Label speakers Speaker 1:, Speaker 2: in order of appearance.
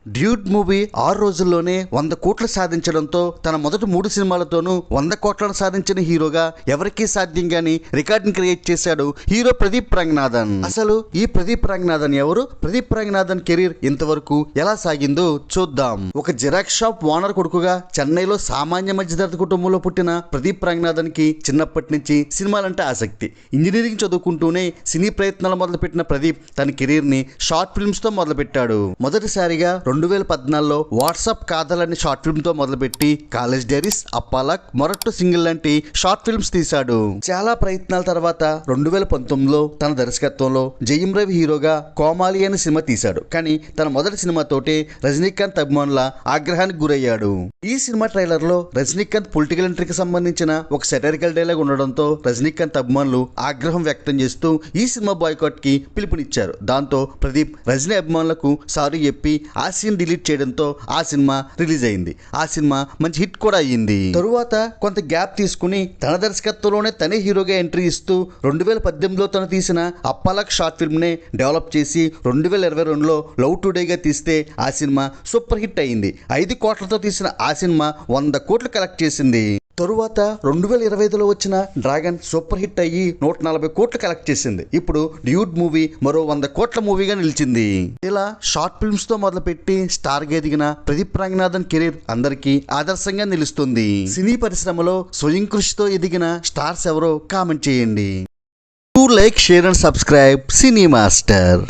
Speaker 1: Dude movie 6 రోజుల్లోనే 100 కోట్లు సాధించడంతో తన మొదటి 3 సినిమాలతోనూ 100 కోట్లను సాధించిన హీరోగా ఎవరికీ సాధ్యం గాని రికార్డుని క్రియేట్ చేశాడు హీరో ప్రదీప్ రంగనాథన్. అసలు ఈ ప్రదీప్ రంగనాథన్ ఎవరు? ప్రదీప్ రంగనాథన్ కెరీర్ ఇంతవరకు ఎలా సాగిందో చూద్దాం. ఒక జిరాక్స్ షాప్ ఓనర్ కొడుకుగా చెన్నైలో సామాన్య మధ్యతరగతి కుటుంబంలో పుట్టిన ప్రదీప్ రంగనాథన్ కి చిన్నప్పటి నుంచి సినిమాలంటే ఆసక్తి. ఇంజనీరింగ్ చదువుకుంటూనే సినీ ప్రయత్నాలు మొదలుపెట్టిన ప్రదీప్ తన కెరీర్ ని షార్ట్ ఫిల్మ్స్ తో మొదలుపెట్టాడు. మొదటిసారిగా 2014లో వాట్సాప్ కాదలని షార్ట్ ఫిల్మ్ తో మొదలుపెట్టి కాలేజ్ డైరీస్, అప్పాలక్, మొరట్టు సింగిల్ లాంటి షార్ట్ ఫిల్మ్స్ తీశాడు. చాలా ప్రయత్నాల తర్వాత 2019లో తన దర్శకత్వంలో జయం రవి హీరోగా కోమాలి అనే సినిమా తీశాడు. కానీ తన మొదటి సినిమాతోటే రజనీకాంత్ అభిమానుల ఆగ్రహానికి గురయ్యాడు. ఈ సినిమా ట్రైలర్ లో రజనీకాంత్ పొలిటికల్ ఎంట్రీకి సంబంధించిన ఒక సెటరికల్ డైలాగ్ ఉండడంతో రజనీకాంత్ అభిమానులు ఆగ్రహం వ్యక్తం చేస్తూ ఈ సినిమా బాయ్కాట్ కి పిలుపునిచ్చారు. దాంతో ప్రదీప్ రజనీ అభిమానులకు సారీ చెప్పి ఆ సీన్ డిలీట్ చేయడంతో ఆ సినిమా రిలీజ్ అయింది. ఆ సినిమా మంచి హిట్ కూడా అయ్యింది. తరువాత కొంత గ్యాప్ తీసుకుని తన దర్శకత్వంలోనే తనే హీరోగా ఎంట్రీ ఇస్తూ 2018లో తను తీసిన అప్పాలక్ షార్ట్ ఫిల్మ్ నే డెవలప్ చేసి 2022లో లవ్ టుడేగా తీస్తే ఆ సినిమా సూపర్ హిట్ అయింది. 5 కోట్లతో తీసిన ఆ సినిమా 100 కోట్లు కలెక్ట్ చేసింది. తరువాత 2025లో వచ్చిన డ్రాగన్ సూపర్ హిట్ అయ్యి 140 కోట్లు కలెక్ట్ చేసింది. ఇప్పుడు డ్యూడ్ మూవీ మరో 100 కోట్ల మూవీగా నిలిచింది. ఇలా షార్ట్ ఫిల్మ్స్ తో మొదలుపెట్టి స్టార్ గా ఎదిగిన ప్రదీప్ రంగనాథన్ కెరీర్ అందరికీ ఆదర్శంగా నిలుస్తుంది. సినీ పరిశ్రమలో స్వయం కృషితో ఎదిగిన స్టార్స్ ఎవరో కామెంట్ చేయండి. Like, share and subscribe cine master.